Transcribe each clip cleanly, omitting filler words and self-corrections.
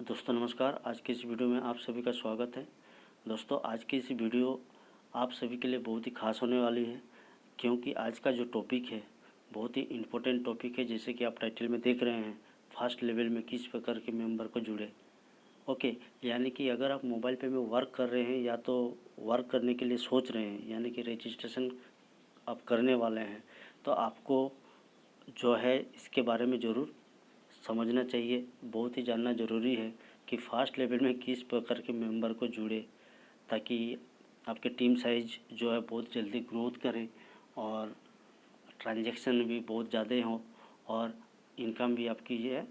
दोस्तों नमस्कार। आज की इस वीडियो में आप सभी का स्वागत है। दोस्तों आज की इस वीडियो आप सभी के लिए बहुत ही खास होने वाली है, क्योंकि आज का जो टॉपिक है बहुत ही इम्पोर्टेंट टॉपिक है। जैसे कि आप टाइटल में देख रहे हैं, फास्ट लेवल में किस प्रकार के मेंबर को जुड़े। ओके, यानी कि अगर आप मोबाइल पे में वर्क कर रहे हैं या तो वर्क करने के लिए सोच रहे हैं, यानी कि रजिस्ट्रेशन आप करने वाले हैं, तो आपको जो है इसके बारे में ज़रूर समझना चाहिए। बहुत ही जानना ज़रूरी है कि फास्ट लेवल में किस प्रकार के मेंबर को जुड़े, ताकि आपके टीम साइज जो है बहुत जल्दी ग्रोथ करे और ट्रांजैक्शन भी बहुत ज़्यादा हो और इनकम भी आपकी ये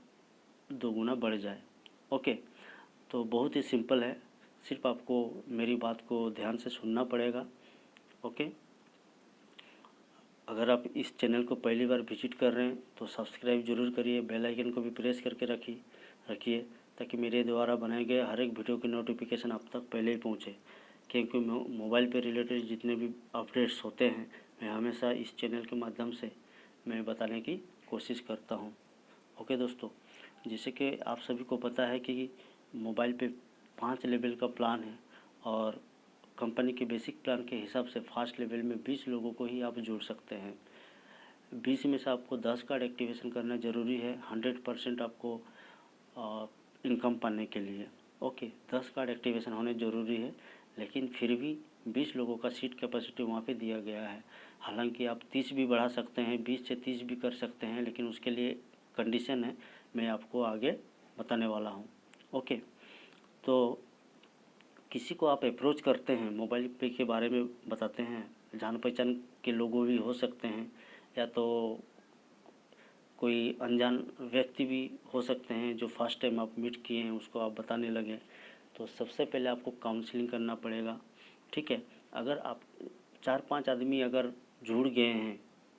दोगुना बढ़ जाए। ओके, तो बहुत ही सिंपल है, सिर्फ आपको मेरी बात को ध्यान से सुनना पड़ेगा। ओके, अगर आप इस चैनल को पहली बार विजिट कर रहे हैं तो सब्सक्राइब जरूर करिए, बेल आइकन को भी प्रेस करके रखिए ताकि मेरे द्वारा बनाए गए हर एक वीडियो की नोटिफिकेशन आप तक पहले ही पहुंचे। क्योंकि मोबाइल पे रिलेटेड जितने भी अपडेट्स होते हैं मैं हमेशा इस चैनल के माध्यम से मैं बताने की कोशिश करता हूं। ओके दोस्तों, जैसे कि आप सभी को पता है कि मोबाइल पे 5 लेवल का प्लान है और कंपनी के बेसिक प्लान के हिसाब से फास्ट लेवल में 20 लोगों को ही आप जोड़ सकते हैं। 20 में से आपको 10 कार्ड एक्टिवेशन करना ज़रूरी है 100% आपको इनकम पाने के लिए। ओके, 10 कार्ड एक्टिवेशन होने ज़रूरी है, लेकिन फिर भी 20 लोगों का सीट कैपेसिटी वहाँ पे दिया गया है। हालांकि आप 30 भी बढ़ा सकते हैं, 20 से 30 भी कर सकते हैं, लेकिन उसके लिए कंडीशन है, मैं आपको आगे बताने वाला हूँ। ओके, तो किसी को आप अप्रोच करते हैं, मोबाइल पे के बारे में बताते हैं, जान पहचान के लोगों भी हो सकते हैं या तो कोई अनजान व्यक्ति भी हो सकते हैं जो फर्स्ट टाइम आप मीट किए हैं उसको आप बताने लगे, तो सबसे पहले आपको काउंसलिंग करना पड़ेगा। ठीक है, अगर आप 4-5 आदमी अगर जुड़ गए हैं,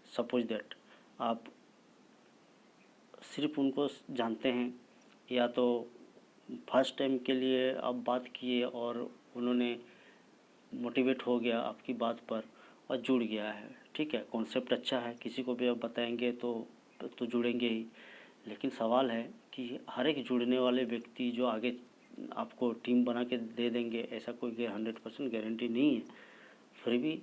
सपोज दैट आप सिर्फ उनको जानते हैं या तो फर्स्ट टाइम के लिए आप बात किए और उन्होंने मोटिवेट हो गया आपकी बात पर और जुड़ गया है। ठीक है, कॉन्सेप्ट अच्छा है, किसी को भी आप बताएंगे तो जुड़ेंगे ही। लेकिन सवाल है कि हर एक जुड़ने वाले व्यक्ति जो आगे आपको टीम बना के दे देंगे, ऐसा कोई 100% गारंटी नहीं है। फिर भी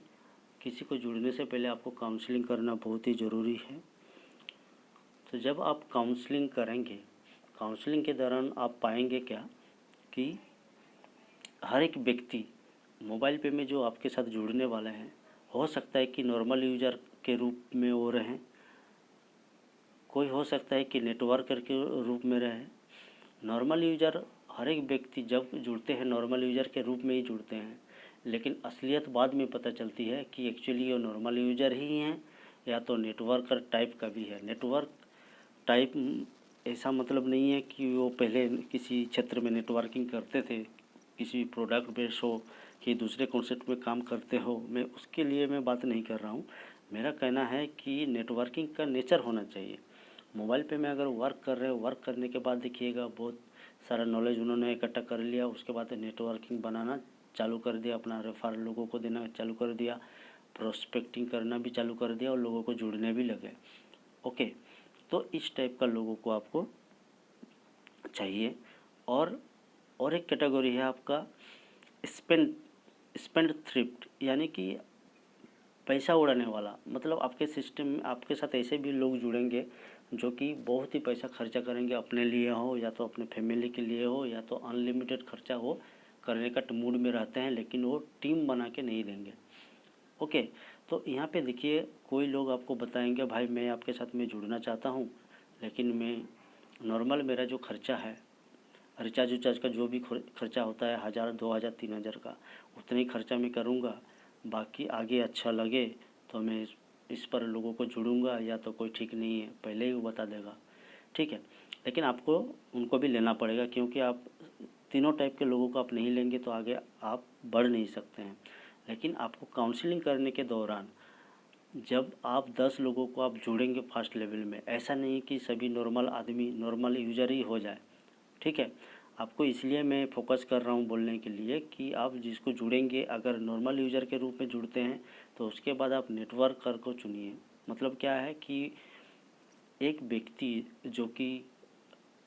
किसी को जुड़ने से पहले आपको काउंसलिंग करना बहुत ही ज़रूरी है। तो जब आप काउंसलिंग करेंगे, काउंसलिंग के दौरान आप पाएंगे क्या कि हर एक व्यक्ति मोबाइल पे में जो आपके साथ जुड़ने वाले हैं, हो सकता है कि नॉर्मल यूज़र के रूप में वो रहें, कोई हो सकता है कि नेटवर्कर के रूप में रहे। नॉर्मल यूज़र हर एक व्यक्ति जब जुड़ते हैं नॉर्मल यूज़र के रूप में ही जुड़ते हैं, लेकिन असलियत बाद में पता चलती है कि एक्चुअली वो नॉर्मल यूज़र ही हैं या तो नेटवर्कर टाइप का भी है। नेटवर्क टाइप ऐसा मतलब नहीं है कि वो पहले किसी क्षेत्र में नेटवर्किंग करते थे, किसी प्रोडक्ट बेस हो कि दूसरे कॉन्सेप्ट में काम करते हो, मैं उसके लिए मैं बात नहीं कर रहा हूँ। मेरा कहना है कि नेटवर्किंग का नेचर होना चाहिए। मोबाइल पे में अगर वर्क कर रहे हो, वर्क करने के बाद देखिएगा बहुत सारा नॉलेज उन्होंने इकट्ठा कर लिया, उसके बाद नेटवर्किंग बनाना चालू कर दिया, अपना रेफर लोगों को देना चालू कर दिया, प्रोस्पेक्टिंग करना भी चालू कर दिया और लोगों को जुड़ने भी लगे। ओके, तो इस टाइप का लोगों को आपको चाहिए। और एक कैटेगरी है आपका स्पेंड थ्रिफ्ट, यानी कि पैसा उड़ाने वाला। मतलब आपके सिस्टम में आपके साथ ऐसे भी लोग जुड़ेंगे जो कि बहुत ही पैसा खर्चा करेंगे, अपने लिए हो या तो अपने फैमिली के लिए हो या तो अनलिमिटेड खर्चा हो करने का मूड में रहते हैं, लेकिन वो टीम बना के नहीं देंगे। ओके, तो यहाँ पे देखिए कोई लोग आपको बताएंगे भाई मैं आपके साथ में जुड़ना चाहता हूँ, लेकिन मैं नॉर्मल मेरा जो खर्चा है रिचार्ज उचार्ज का जो भी खर्चा होता है 1000, 2000, 3000 का, उतने ही खर्चा मैं करूँगा, बाकी आगे अच्छा लगे तो मैं इस पर लोगों को जुड़ूंगा या तो कोई ठीक नहीं है, पहले ही वो बता देगा। ठीक है, लेकिन आपको उनको भी लेना पड़ेगा, क्योंकि आप तीनों टाइप के लोगों को आप नहीं लेंगे तो आगे आप बढ़ नहीं सकते हैं। लेकिन आपको काउंसलिंग करने के दौरान जब आप 10 लोगों को आप जोड़ेंगे फर्स्ट लेवल में, ऐसा नहीं कि सभी नॉर्मल आदमी नॉर्मल यूज़र ही हो जाए। ठीक है, आपको इसलिए मैं फोकस कर रहा हूँ बोलने के लिए कि आप जिसको जुड़ेंगे अगर नॉर्मल यूज़र के रूप में जुड़ते हैं तो उसके बाद आप नेटवर्कर को चुनिए। मतलब क्या है कि एक व्यक्ति जो कि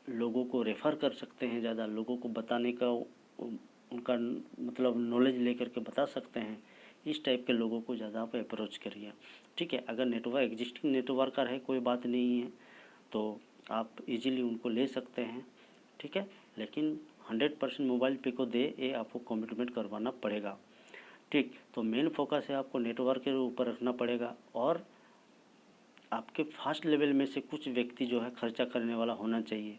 लोगों को रेफ़र कर सकते हैं, ज़्यादा लोगों को बताने का उनका मतलब नॉलेज लेकर के बता सकते हैं। इस टाइप के लोगों को ज़्यादा आप अप्रोच करिए, ठीक है। अगर नेटवर्क एग्जिस्टिंग नेटवर्कर है कोई बात नहीं है, तो आप इजीली उनको ले सकते हैं, ठीक है। लेकिन 100% मोबाइल पे को दे, ये आपको कमिटमेंट करवाना पड़ेगा, ठीक। तो मेन फोकस है आपको नेटवर्क के ऊपर रखना पड़ेगा, और आपके फर्स्ट लेवल में से कुछ व्यक्ति जो है खर्चा करने वाला होना चाहिए,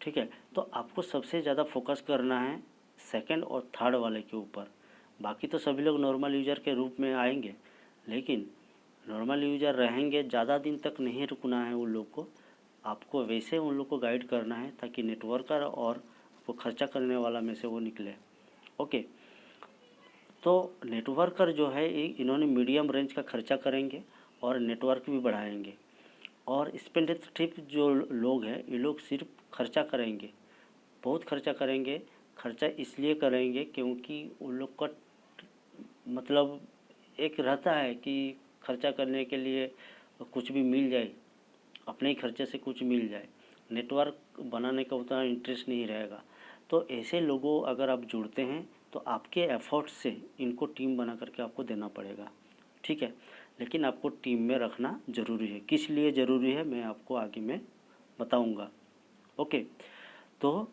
ठीक है। तो आपको सबसे ज़्यादा फोकस करना है सेकंड और थर्ड वाले के ऊपर। बाकी तो सभी लोग नॉर्मल यूज़र के रूप में आएंगे, लेकिन नॉर्मल यूज़र रहेंगे, ज़्यादा दिन तक नहीं रुकना है उन लोग को। आपको वैसे उन लोग को गाइड करना है ताकि नेटवर्कर और वो खर्चा करने वाला में से वो निकले, ओके। तो नेटवर्कर जो है इन्होंने मीडियम रेंज का खर्चा करेंगे और नेटवर्क भी बढ़ाएंगे। और स्पेंडेथ्रिप जो लोग हैं, ये लोग सिर्फ खर्चा करेंगे, बहुत खर्चा करेंगे। खर्चा इसलिए करेंगे क्योंकि उन लोग का मतलब एक रहता है कि खर्चा करने के लिए कुछ भी मिल जाए, अपने ही खर्चे से कुछ मिल जाए, नेटवर्क बनाने का उतना इंटरेस्ट नहीं रहेगा। तो ऐसे लोगों अगर आप जुड़ते हैं तो आपके एफर्ट से इनको टीम बना करके आपको देना पड़ेगा, ठीक है। लेकिन आपको टीम में रखना ज़रूरी है। किस लिए ज़रूरी है मैं आपको आगे में बताऊंगा, ओके। तो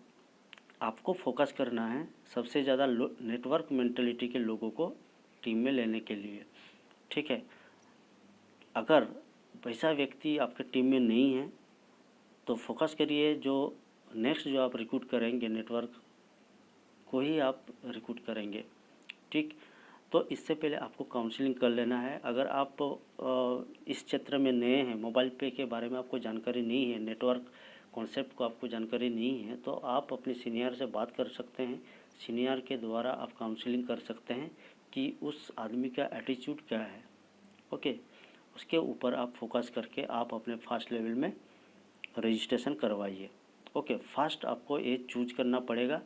आपको फोकस करना है सबसे ज़्यादा नेटवर्क मेंटलिटी के लोगों को टीम में लेने के लिए, ठीक है। अगर वैसा व्यक्ति आपके टीम में नहीं है तो फोकस करिए जो नेक्स्ट जो आप रिक्रूट करेंगे नेटवर्क को ही आप रिक्रूट करेंगे, ठीक। तो इससे पहले आपको काउंसलिंग कर लेना है। अगर आप इस क्षेत्र में नए हैं, मोबाइल पे के बारे में आपको जानकारी नहीं है, नेटवर्क कॉन्सेप्ट को आपको जानकारी नहीं है, तो आप अपने सीनियर से बात कर सकते हैं। सीनियर के द्वारा आप काउंसलिंग कर सकते हैं कि उस आदमी का एटीट्यूड क्या है, ओके। उसके ऊपर आप फोकस करके आप अपने फर्स्ट लेवल में रजिस्ट्रेशन करवाइए, ओके। फर्स्ट आपको ये चूज करना पड़ेगा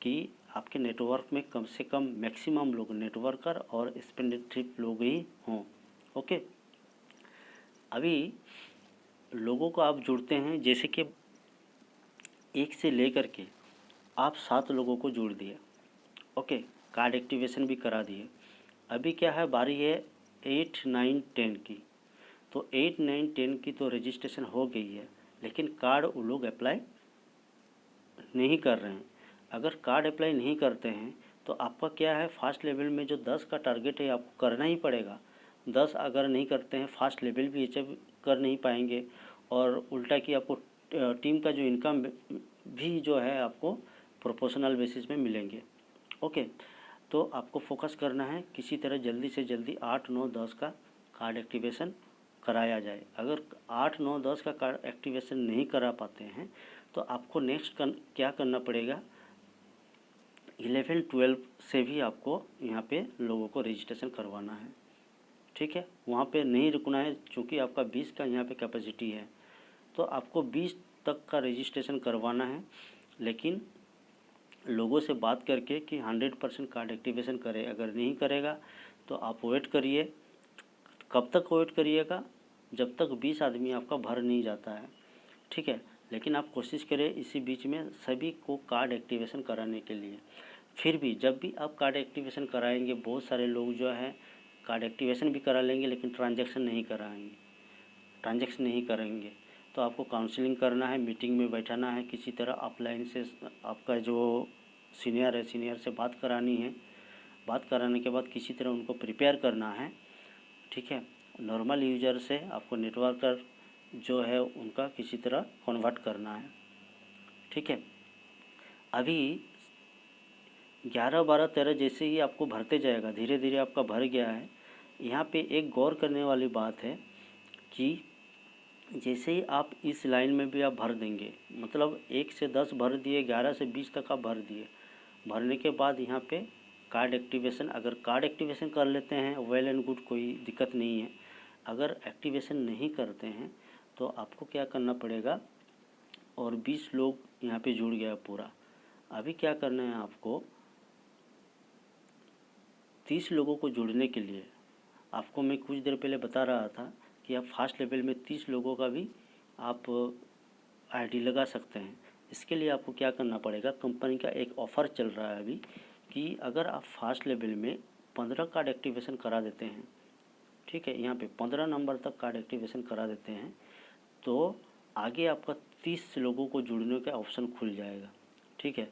कि आपके नेटवर्क में कम से कम मैक्सिमम लोग नेटवर्कर और स्पेंडेथ्रिप लोग ही हों, ओके। अभी लोगों को आप जुड़ते हैं, जैसे कि 1 से लेकर के आप 7 लोगों को जोड़ दिए, ओके। कार्ड एक्टिवेशन भी करा दिए। अभी क्या है, बारी है 8, 9, 10 की। तो 8, 9, 10 की तो रजिस्ट्रेशन हो गई है, लेकिन कार्ड वो लोग अप्लाई नहीं कर रहे हैं। अगर कार्ड अप्लाई नहीं करते हैं तो आपका क्या है, फास्ट लेवल में जो 10 का टारगेट है आपको करना ही पड़ेगा। 10 अगर नहीं करते हैं फास्ट लेवल भी अचीव कर नहीं पाएंगे, और उल्टा कि आपको टीम का जो इनकम भी जो है आपको प्रोपोर्शनल बेसिस में मिलेंगे, ओके। तो आपको फोकस करना है किसी तरह जल्दी से जल्दी 8, 9, 10 का कार्ड एक्टिवेशन कराया जाए। अगर 8, 9, 10 का कार्ड एक्टिवेशन नहीं करा पाते हैं तो आपको नेक्स्ट क्या करना पड़ेगा, 11, 12 से भी आपको यहाँ पे लोगों को रजिस्ट्रेशन करवाना है, ठीक है। वहाँ पे नहीं रुकना है, क्योंकि आपका 20 का यहाँ पे कैपेसिटी है, तो आपको 20 तक का रजिस्ट्रेशन करवाना है। लेकिन लोगों से बात करके कि 100% कार्ड एक्टिवेशन करे। अगर नहीं करेगा तो आप वेट करिए। कब तक वेट करिएगा, जब तक 20 आदमी आपका भर नहीं जाता है, ठीक है। लेकिन आप कोशिश करें इसी बीच में सभी को कार्ड एक्टिवेशन कराने के लिए। फिर भी जब भी आप कार्ड एक्टिवेशन कराएंगे, बहुत सारे लोग जो है कार्ड एक्टिवेशन भी करा लेंगे लेकिन ट्रांजैक्शन नहीं करेंगे। तो आपको काउंसलिंग करना है, मीटिंग में बैठाना है, किसी तरह ऑफलाइन से आपका जो सीनियर है, सीनियर से बात करानी है। बात कराने के बाद किसी तरह उनको प्रिपेयर करना है, ठीक है। नॉर्मल यूजर से आपको नेटवर्कर जो है उनका किसी तरह कन्वर्ट करना है, ठीक है। अभी 11, 12, 13 जैसे ही आपको भरते जाएगा, धीरे धीरे आपका भर गया है। यहाँ पे एक गौर करने वाली बात है कि जैसे ही आप इस लाइन में भी आप भर देंगे, मतलब 1 से 10 भर दिए, 11 से 20 तक आप भर दिए। भरने के बाद यहाँ पे कार्ड एक्टिवेशन, अगर कार्ड एक्टिवेशन कर लेते हैं वेल एंड गुड, कोई दिक्कत नहीं है। अगर एक्टिवेशन नहीं करते हैं तो आपको क्या करना पड़ेगा, और 20 लोग यहाँ पे जुड़ गया पूरा। अभी क्या करना है आपको, 30 लोगों को जुड़ने के लिए आपको मैं कुछ देर पहले बता रहा था कि आप फास्ट लेवल में 30 लोगों का भी आप आईडी लगा सकते हैं। इसके लिए आपको क्या करना पड़ेगा, कंपनी का एक ऑफ़र चल रहा है अभी कि अगर आप फास्ट लेवल में 15 कार्ड एक्टिवेशन करा देते हैं, ठीक है, यहाँ पे 15 नंबर तक कार्ड एक्टिवेशन करा देते हैं, तो आगे आपका 30 लोगों को जुड़ने का ऑप्शन खुल जाएगा। ठीक है,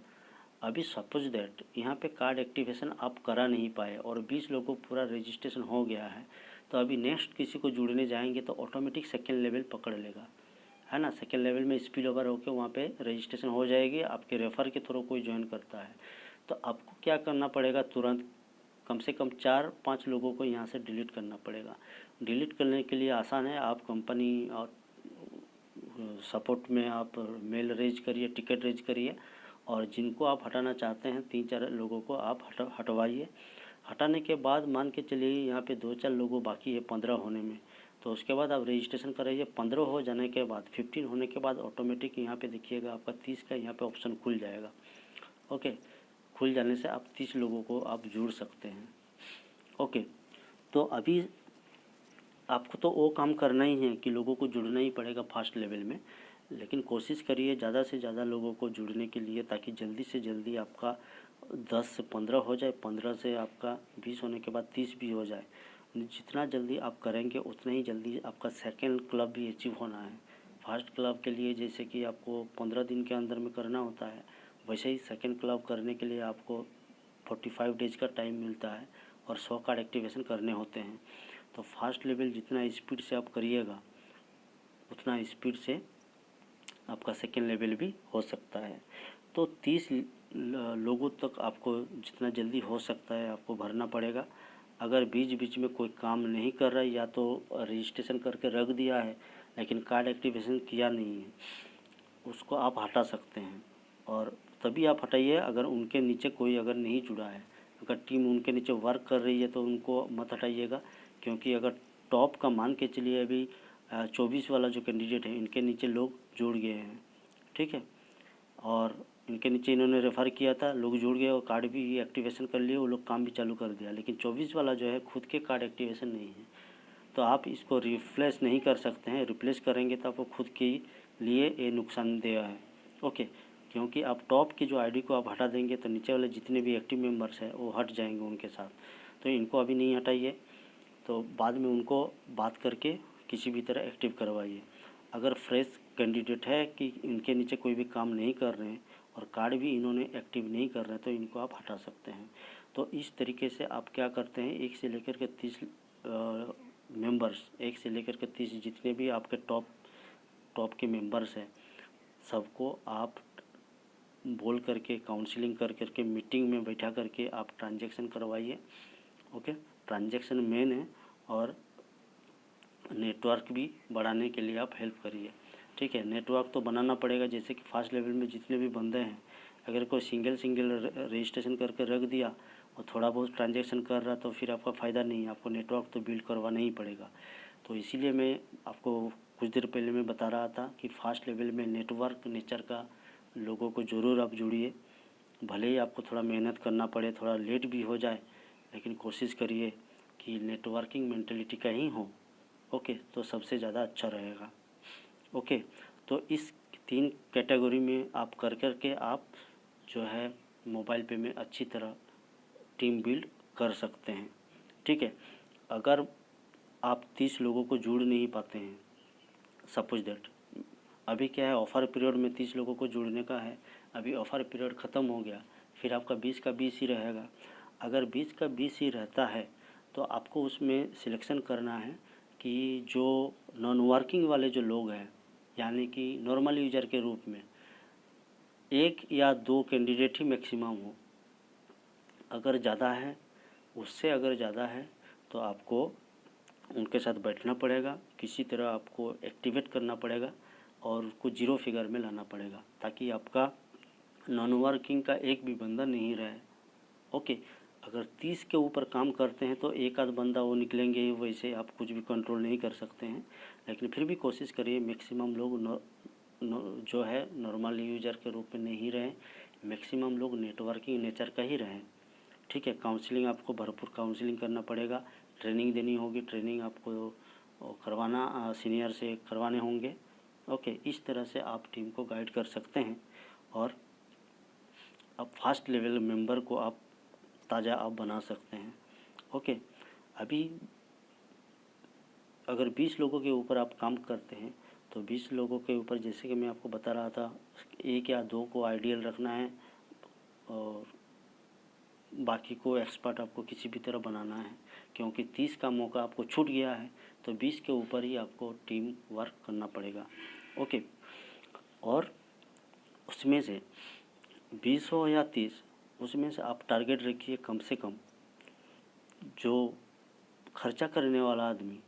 अभी सपोज दैट यहाँ पे कार्ड एक्टिवेशन आप करा नहीं पाए और 20 लोगों को पूरा रजिस्ट्रेशन हो गया है, तो अभी नेक्स्ट किसी को जुड़ने जाएंगे तो ऑटोमेटिक सेकेंड लेवल पकड़ लेगा, है ना। सेकेंड लेवल में स्पिल ओवर होकर वहाँ पे रजिस्ट्रेशन हो जाएगी। आपके रेफ़र के थ्रू कोई ज्वाइन करता है तो आपको क्या करना पड़ेगा, तुरंत कम से कम 4-5 लोगों को यहाँ से डिलीट करना पड़ेगा। डिलीट करने के लिए आसान है, आप कंपनी और सपोर्ट में आप मेल रेज करिए, टिकट रेज करिए और जिनको आप हटाना चाहते हैं 3-4 लोगों को आप हटवाइए। हटाने के बाद मान के चलिए यहाँ पे 2-4 लोगों बाकी है 15 होने में, तो उसके बाद आप रजिस्ट्रेशन कराइए। 15 हो जाने के बाद 15 होने के बाद ऑटोमेटिक यहाँ पे देखिएगा आपका 30 का यहाँ पे ऑप्शन खुल जाएगा। ओके, खुल जाने से आप 30 लोगों को आप जुड़ सकते हैं। ओके, तो अभी आपको तो वो काम करना ही है कि लोगों को जुड़ना ही पड़ेगा फास्ट लेवल में, लेकिन कोशिश करिए ज़्यादा से ज़्यादा लोगों को जुड़ने के लिए, ताकि जल्दी से जल्दी आपका 10 से 15 हो जाए, 15 से आपका 20 होने के बाद 30 भी हो जाए। जितना जल्दी आप करेंगे उतना ही जल्दी आपका सेकंड क्लब भी अचीव होना है। फर्स्ट क्लब के लिए जैसे कि आपको 15 दिन के अंदर में करना होता है, वैसे ही सेकंड क्लब करने के लिए आपको 45 डेज का टाइम मिलता है और 100 कार्ड एक्टिवेशन करने होते हैं। तो फास्ट लेवल जितना स्पीड से आप करिएगा उतना स्पीड से आपका सेकेंड लेवल भी हो सकता है। तो 30 लोगों तक आपको जितना जल्दी हो सकता है आपको भरना पड़ेगा। अगर बीच बीच में कोई काम नहीं कर रहा है या तो रजिस्ट्रेशन करके रख दिया है लेकिन कार्ड एक्टिवेशन किया नहीं है, उसको आप हटा सकते हैं। और तभी आप हटाइए अगर उनके नीचे कोई अगर नहीं जुड़ा है। अगर टीम उनके नीचे वर्क कर रही है तो उनको मत हटाइएगा, क्योंकि अगर टॉप का मान के चलिए अभी 24 वाला जो कैंडिडेट है इनके नीचे लोग जुड़ गए हैं, ठीक है, और इनके नीचे इन्होंने रेफ़र किया था, लोग जुड़ गए और कार्ड भी एक्टिवेशन कर लिए, वो लोग काम भी चालू कर दिया। लेकिन 24 वाला जो है खुद के कार्ड एक्टिवेशन नहीं है, तो आप इसको रिप्लेस नहीं कर सकते हैं। रिप्लेस करेंगे तो आपको खुद के लिए ये नुकसानदेह है। ओके, क्योंकि आप टॉप की जो आईडी को आप हटा देंगे तो नीचे वाले जितने भी एक्टिव मेंबर्स हैं वो हट जाएंगे उनके साथ। तो इनको अभी नहीं हटाइए, तो बाद में उनको बात करके किसी भी तरह एक्टिव करवाइए। अगर फ्रेश कैंडिडेट है कि इनके नीचे कोई भी काम नहीं कर रहे हैं और कार्ड भी इन्होंने एक्टिव नहीं कर रहे हैं तो इनको आप हटा सकते हैं। तो इस तरीके से आप क्या करते हैं, 1 से लेकर के 30 मेंबर्स, 1 से लेकर के 30 जितने भी आपके टॉप के मेंबर्स हैं सबको आप बोल करके काउंसलिंग कर करके मीटिंग में बैठा करके आप ट्रांजैक्शन करवाइए। ओके, ट्रांजैक्शन मेन है और नेटवर्क भी बढ़ाने के लिए आप हेल्प करिए। ठीक है, नेटवर्क तो बनाना पड़ेगा। जैसे कि फास्ट लेवल में जितने भी बंदे हैं, अगर कोई सिंगल रजिस्ट्रेशन करके रख दिया और थोड़ा बहुत ट्रांजैक्शन कर रहा तो फिर आपका फ़ायदा नहीं है, आपको नेटवर्क तो बिल्ड करवाना ही पड़ेगा। तो इसीलिए मैं आपको कुछ देर पहले मैं बता रहा था कि फास्ट लेवल में नेटवर्क नेचर का लोगों को ज़रूर आप जुड़िए। भले ही आपको थोड़ा मेहनत करना पड़े, थोड़ा लेट भी हो जाए, लेकिन कोशिश करिए कि नेटवर्किंग मेंटलिटी का ही हो। ओके, तो सबसे ज़्यादा अच्छा रहेगा। ओके, तो इस 3 कैटेगरी में आप कर के आप जो है मोबाइल पे में अच्छी तरह टीम बिल्ड कर सकते हैं। ठीक है, अगर आप 30 लोगों को जोड़ नहीं पाते हैं, सपोज दैट अभी क्या है, ऑफ़र पीरियड में 30 लोगों को जोड़ने का है, अभी ऑफ़र पीरियड ख़त्म हो गया, फिर आपका 20 का 20 ही रहेगा। अगर 20 का 20 ही रहता है तो आपको उसमें सिलेक्शन करना है कि जो नॉन वर्किंग वाले जो लोग हैं, यानी कि नॉर्मल यूज़र के रूप में 1 या 2 कैंडिडेट ही मैक्सिमम हो। अगर ज़्यादा है, उससे अगर ज़्यादा है तो आपको उनके साथ बैठना पड़ेगा, किसी तरह आपको एक्टिवेट करना पड़ेगा और उसको 0 फिगर में लाना पड़ेगा, ताकि आपका नॉन वर्किंग का एक भी बंदा नहीं रहे। ओके, अगर 30 के ऊपर काम करते हैं तो एक आध बंदा वो निकलेंगे ही, वैसे आप कुछ भी कंट्रोल नहीं कर सकते हैं। लेकिन फिर भी कोशिश करिए मैक्सिमम लोग जो है नॉर्मल यूज़र के रूप में नहीं रहें, मैक्सिमम लोग नेटवर्किंग नेचर का ही रहें। ठीक है, काउंसलिंग आपको भरपूर काउंसलिंग करना पड़ेगा, ट्रेनिंग देनी होगी, ट्रेनिंग आपको करवाना सीनियर से करवाने होंगे। ओके, इस तरह से आप टीम को गाइड कर सकते हैं और अब फर्स्ट लेवल मेंबर को आप ताज़ा आप बना सकते हैं। ओके, अभी अगर 20 लोगों के ऊपर आप काम करते हैं तो 20 लोगों के ऊपर, जैसे कि मैं आपको बता रहा था, 1 या 2 को आइडियल रखना है और बाकी को एक्सपर्ट आपको किसी भी तरह बनाना है, क्योंकि 30 का मौका आपको छूट गया है तो 20 के ऊपर ही आपको टीम वर्क करना पड़ेगा। ओके, और उसमें से 20 हो या 30, उसमें से आप टारगेट रखिए कम से कम जो खर्चा करने वाला आदमी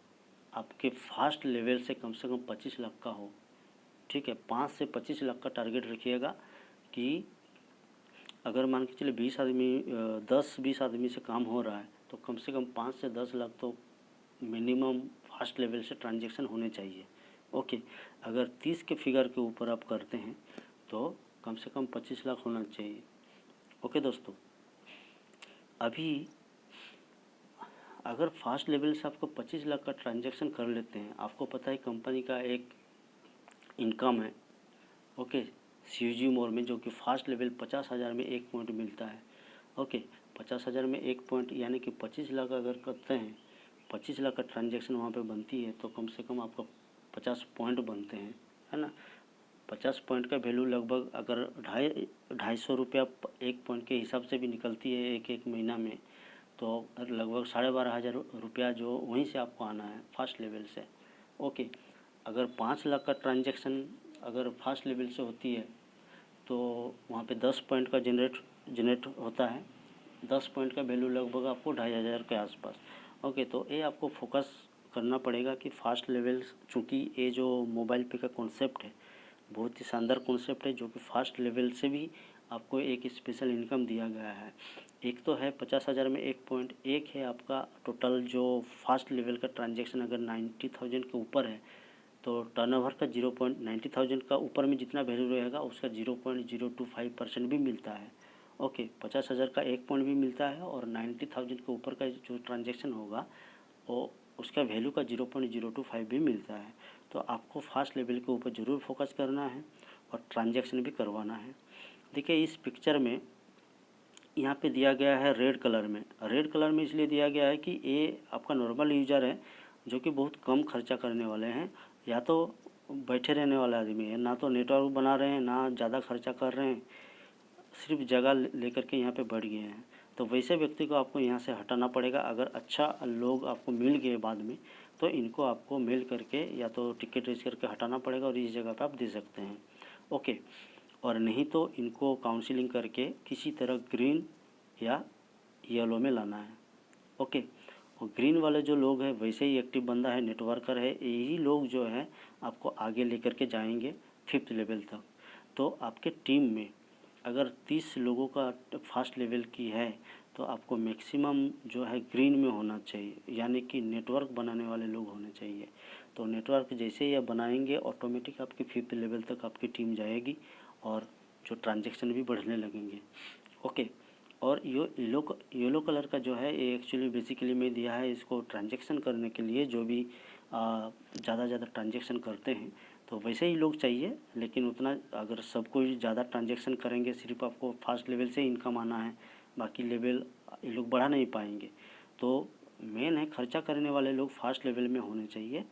आपके फर्स्ट लेवल से कम 25 लाख का हो। ठीक है, 5 से 25 लाख का टारगेट रखिएगा कि अगर मान के चलिए 20 आदमी 10-20 आदमी से काम हो रहा है तो कम से कम 5 से 10 लाख तो मिनिमम फर्स्ट लेवल से ट्रांजैक्शन होने चाहिए। ओके, अगर 30 के फिगर के ऊपर आप करते हैं तो कम से कम 25 लाख होना चाहिए। ओके दोस्तों, अभी अगर फर्स्ट लेवल से आपको 25 लाख का ट्रांजैक्शन कर लेते हैं, आपको पता है कंपनी का एक इनकम है, ओके, CUG मोड में, जो कि फर्स्ट लेवल 50,000 में 1 पॉइंट मिलता है। ओके, 50,000 में 1 पॉइंट यानी कि 25 लाख अगर करते हैं, 25 लाख का ट्रांजैक्शन वहाँ पे बनती है तो कम से कम आपका 50 पॉइंट बनते हैं, है ना। 50 पॉइंट का वैल्यू लगभग अगर 250 रुपया 1 पॉइंट के हिसाब से भी निकलती है एक महीना में, तो लगभग 12,500 रुपया जो वहीं से आपको आना है फर्स्ट लेवल से। ओके, अगर 5 लाख का ट्रांजैक्शन अगर फर्स्ट लेवल से होती है तो वहाँ पे 10 पॉइंट का जनरेट होता है। 10 पॉइंट का वैल्यू लगभग आपको 2,500 के आसपास। ओके, तो ये आपको फोकस करना पड़ेगा कि फास्ट लेवल, चूँकि ये जो मोबाइल पे का कॉन्सेप्ट है बहुत ही शानदार कॉन्सेप्ट है, जो कि फास्ट लेवल से भी आपको एक स्पेशल इनकम दिया गया है। एक तो है 50,000 में 1 पॉइंट, एक है आपका टोटल जो फास्ट लेवल का ट्रांजैक्शन अगर 90,000 के ऊपर है तो टर्नओवर का 0.90,000 का ऊपर में जितना वैल्यू रहेगा उसका 0.025% भी मिलता है। ओके, 50,000 का 1 पॉइंट भी मिलता है और 90,000 के ऊपर का जो ट्रांजैक्शन होगा वो उसका वैल्यू का 0.025 भी मिलता है। तो आपको फास्ट लेवल के ऊपर ज़रूर फोकस करना है और ट्रांजैक्शन भी करवाना है। देखिए इस पिक्चर में यहाँ पे दिया गया है रेड कलर में इसलिए दिया गया है कि ये आपका नॉर्मल यूज़र है जो कि बहुत कम खर्चा करने वाले हैं, या तो बैठे रहने वाले आदमी है, ना तो नेटवर्क बना रहे हैं ना ज़्यादा खर्चा कर रहे हैं, सिर्फ जगह लेकर के यहाँ पे बढ़ गए हैं। तो वैसे व्यक्ति को आपको यहाँ से हटाना पड़ेगा। अगर अच्छा लोग आपको मिल गए बाद में तो इनको आपको मेल करके या तो टिकट रेज करके हटाना पड़ेगा और इस जगह पे आप दे सकते हैं। ओके, और नहीं तो इनको काउंसलिंग करके किसी तरह ग्रीन या येलो में लाना है। ओके, और ग्रीन वाले जो लोग हैं वैसे ही एक्टिव बंदा है, नेटवर्कर है, यही लोग जो है आपको आगे लेकर के जाएंगे 5th लेवल तक। तो आपके टीम में अगर 30 लोगों का फर्स्ट लेवल की है तो आपको मैक्सिमम जो है ग्रीन में होना चाहिए, यानी कि नेटवर्क बनाने वाले लोग होने चाहिए। तो नेटवर्क जैसे ही आप बनाएंगे ऑटोमेटिक आपकी 5th लेवल तक आपकी टीम जाएगी और जो ट्रांजैक्शन भी बढ़ने लगेंगे। ओके, और येलो कलर का जो है ये एक्चुअली बेसिकली मैं दिया है इसको ट्रांजैक्शन करने के लिए, जो भी ज़्यादा ट्रांजैक्शन करते हैं तो वैसे ही लोग चाहिए, लेकिन उतना अगर सब कोई ज़्यादा ट्रांजैक्शन करेंगे, सिर्फ आपको फर्स्ट लेवल से इनकम आना है, बाकी लेवल ये लोग बढ़ा नहीं पाएंगे। तो मेन है खर्चा करने वाले लोग फर्स्ट लेवल में होने चाहिए,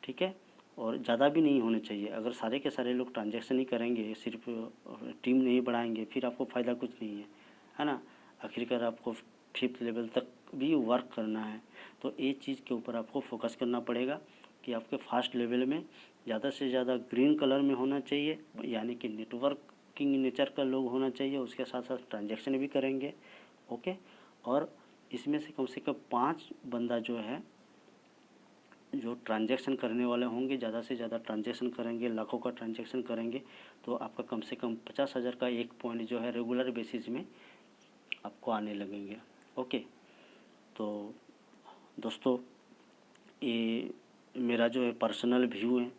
ठीक है, और ज़्यादा भी नहीं होने चाहिए। अगर सारे के सारे लोग ट्रांजैक्शन ही करेंगे, सिर्फ टीम नहीं बढ़ाएंगे, फिर आपको फ़ायदा कुछ नहीं है ना। आखिरकार आपको 5th लेवल तक भी वर्क करना है, तो ये चीज़ के ऊपर आपको फोकस करना पड़ेगा कि आपके फर्स्ट लेवल में ज़्यादा से ज़्यादा ग्रीन कलर में होना चाहिए, यानी कि नेटवर्किंग नेचर का लोग होना चाहिए, उसके साथ साथ ट्रांजैक्शन भी करेंगे। ओके, और इसमें से कम 5 बंदा जो है जो ट्रांजैक्शन करने वाले होंगे, ज़्यादा से ज़्यादा ट्रांजैक्शन करेंगे, लाखों का ट्रांजैक्शन करेंगे, तो आपका कम से कम 50,000 का 1 पॉइंट जो है रेगुलर बेसिस में आपको आने लगेंगे। ओके, तो दोस्तों ये मेरा जो है पर्सनल व्यू है,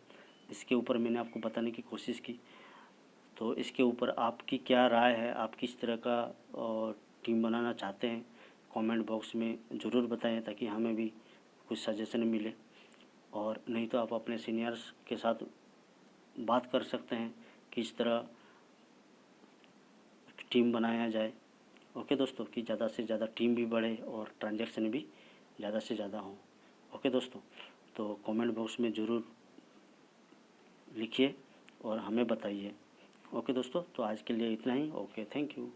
इसके ऊपर मैंने आपको बताने की कोशिश की। तो इसके ऊपर आपकी क्या राय है, आप किस तरह का टीम बनाना चाहते हैं, कमेंट बॉक्स में ज़रूर बताएं ताकि हमें भी कुछ सजेशन मिले। और नहीं तो आप अपने सीनियर्स के साथ बात कर सकते हैं किस तरह टीम बनाया जाए। ओके दोस्तों, कि ज़्यादा से ज़्यादा टीम भी बढ़े और ट्रांजैक्शन भी ज़्यादा से ज़्यादा हों। ओके दोस्तों, तो कमेंट बॉक्स में ज़रूर लिखिए और हमें बताइए। ओके दोस्तों, तो आज के लिए इतना ही। Okay, thank you.